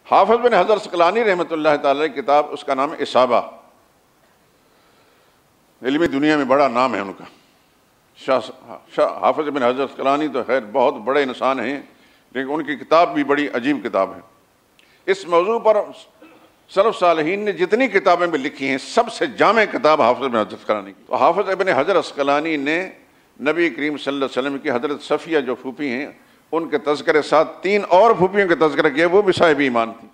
حافظ بن حجر عسقلانی رحمۃ اللہ تعالی کی کتاب، اس کا نام اصابہ، علمی دنیا میں بڑا نام ہے ان کا۔ حافظ بن حجر عسقلانی تو خیر بہت بڑے انسان ہیں، لیکن ان کی کتاب بھی بڑی عجیب کتاب ہے۔ اس موضوع پر سلف صالحین نے جتنی کتابیں بھی لکھی ہیں، سب سے جامع کتاب حافظ بن حجر عسقلانی کی۔ تو حافظ ابن حجر عسقلانی نے نبی کریم صلی اللہ علیہ وسلم کی حضرت صفیہ جو پھوپھی ہیں ان کے تذکرے ساتھ 3 اور پھوپھیوں کے تذکرہ کیا، وہ بھی صاحب ایمان تھی۔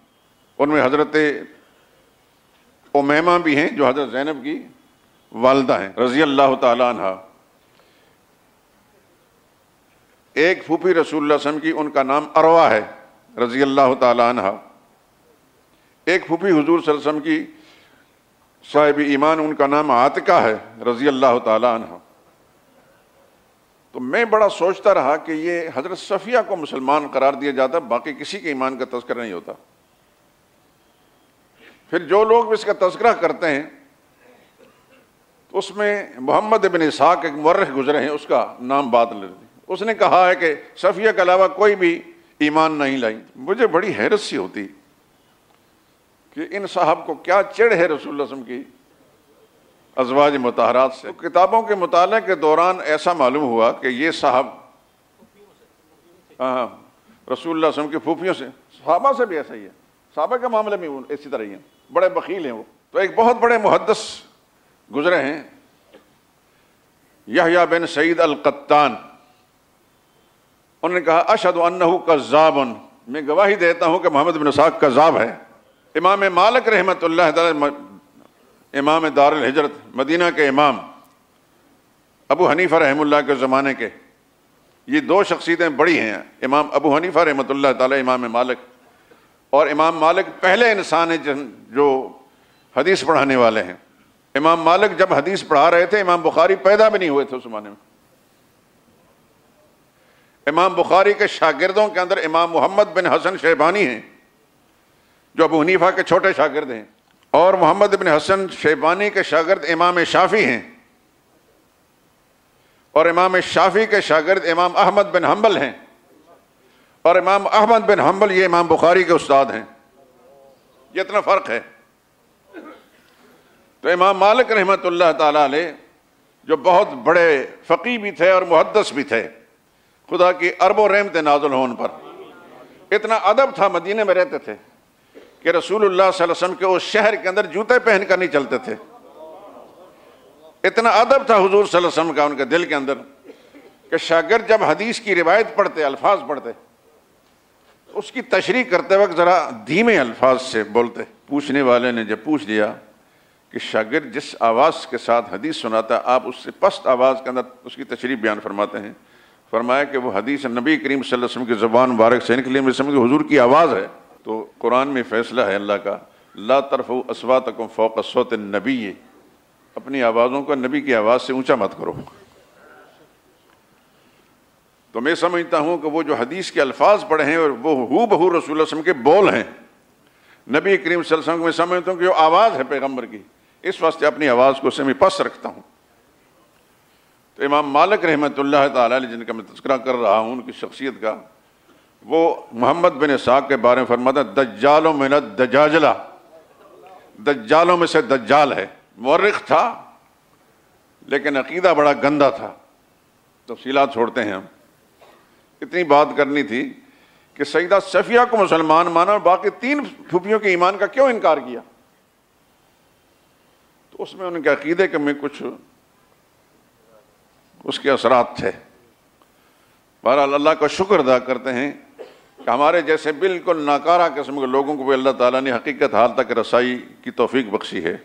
ان میں حضرت امیمہ بھی ہیں جو حضرت زینب کی والدہ ہیں رضی اللہ تعالی عنہ۔ ایک پھوپھی رسول اللہ صلی اللہ علیہ وسلم کی، ان کا نام اروہ ہے رضی اللہ تعالی عنہ۔ ایک پھوپھی حضور صلی اللہ علیہ وسلم کی صاحب ایمان، ان کا نام عاتقہ ہے رضی اللہ تعالی عنہ۔ تو میں بڑا سوچتا رہا کہ یہ حضرت صفیہ کو مسلمان قرار دیا جاتا، باقی کسی کے ایمان کا تذکرہ نہیں ہوتا۔ پھر جو لوگ اس کا تذکرہ کرتے ہیں تو اس میں محمد بن اسحاق ایک مورخ گزرے ہیں، اس کا نام بات لے لی۔ اس نے کہا ہے کہ صفیہ کے علاوہ کوئی بھی ایمان نہیں لائی۔ مجھے بڑی حیرت سی ہوتی کہ ان صاحب کو کیا چڑ ہے رسول اللہ صلی اللہ علیہ وسلم کی ازواج مطہرات سے۔ کتابوں کے مطالعے کے دوران ایسا معلوم ہوا کہ یہ صاحب رسول اللہ صلی اللہ علیہ وسلم کی پھوپھیوں سے، صحابہ سے بھی ایسا ہی ہے، صحابہ کے معاملے میں اسی طرح ہی ہیں، بڑے بخیل ہیں وہ۔ تو ایک بہت بڑے محدث گزرے ہیں یحییٰ بن سعید القطان، انہوں نے کہا اشہد انہ کذاب، میں گواہی دیتا ہوں کہ محمد بن اسحاق کذاب ہے۔ امام مالک رحمۃ اللہ تعالی، امام دار الہجرت مدینہ کے امام، ابو حنیفہ رحمہ اللہ کے زمانے کے، یہ 2 شخصیتیں بڑی ہیں، امام ابو حنیفہ رحمۃ اللہ تعالی، امام مالک۔ اور امام مالک پہلے انسان ہیں جو حدیث پڑھانے والے ہیں۔ امام مالک جب حدیث پڑھا رہے تھے، امام بخاری پیدا بھی نہیں ہوئے تھے اس زمانے میں۔ امام بخاری کے شاگردوں کے اندر امام محمد بن حسن شیبانی ہیں جو ابو حنیفہ کے چھوٹے شاگرد ہیں، اور محمد بن حسن شیبانی کے شاگرد امام شافعی ہیں، اور امام شافعی کے شاگرد امام احمد بن حنبل ہیں، اور امام احمد بن حنبل یہ امام بخاری کے استاد ہیں۔ یہ اتنا فرق ہے۔ تو امام مالک رحمۃ اللہ تعالی علیہ جو بہت بڑے فقیہ بھی تھے اور محدث بھی تھے، خدا کی ارب و رحمت نازل ہو ان پر۔ اتنا ادب تھا، مدینے میں رہتے تھے کہ رسول اللہ صلی اللہ علیہ وسلم کے اس شہر کے اندر جوتے پہن کر نہیں چلتے تھے۔ اتنا ادب تھا حضور صلی اللہ علیہ وسلم کا ان کے دل کے اندر کہ شاگرد جب حدیث کی روایت پڑھتے، الفاظ پڑھتے، اس کی تشریح کرتے وقت ذرا دھیمے الفاظ سے بولتے۔ پوچھنے والے نے جب پوچھ لیا کہ شاگرد جس آواز کے ساتھ حدیث سناتا ہے، آپ اس سے پست آواز کے اندر اس کی تشریح بیان فرماتے ہیں، فرمایا کہ وہ حدیث نبی کریم صلی اللہ علیہ وسلم کی زبان مبارک سے نکلی، حضور کی آواز ہے۔ تو قرآن میں فیصلہ ہے اللہ کا، لا ترفعوا اصواتکم فوق صوت النبی، اپنی آوازوں کو نبی کی آواز سے اونچا مت کرو۔ تو میں سمجھتا ہوں کہ وہ جو حدیث کے الفاظ پڑھے ہیں اور وہ ہو بہو رسول اللہ صلی اللہ علیہ وسلم کے بول ہیں نبی کریم صلی اللہ علیہ وسلم کو، میں سمجھتا ہوں کہ وہ آواز ہے پیغمبر کی، اس واسطے اپنی آواز کو میں پس رکھتا ہوں۔ تو امام مالک رحمۃ اللہ تعالی علیہ جن کا میں تذکرہ کر رہا ہوں، ان کی شخصیت کا، وہ محمد بن اسحاق کے بارے میں فرماتا ہے دجال من الدجاجلہ، دجالوں میں سے دجال ہے۔ مورخ تھا لیکن عقیدہ بڑا گندا تھا۔ تفصیلات چھوڑتے ہیں ہم، اتنی بات کرنی تھی کہ سیدہ صفیہ کو مسلمان مانا اور باقی 3 پھوپھیوں کے ایمان کا کیوں انکار کیا؟ تو اس میں ان کے عقیدے کے میں کچھ اس کے اثرات تھے۔ بہرحال اللہ کا شکر ادا کرتے ہیں کہ ہمارے جیسے بالکل ناکارہ قسم کے لوگوں کو بھی اللہ تعالیٰ نے حقیقت حال تک رسائی کی توفیق بخشی ہے۔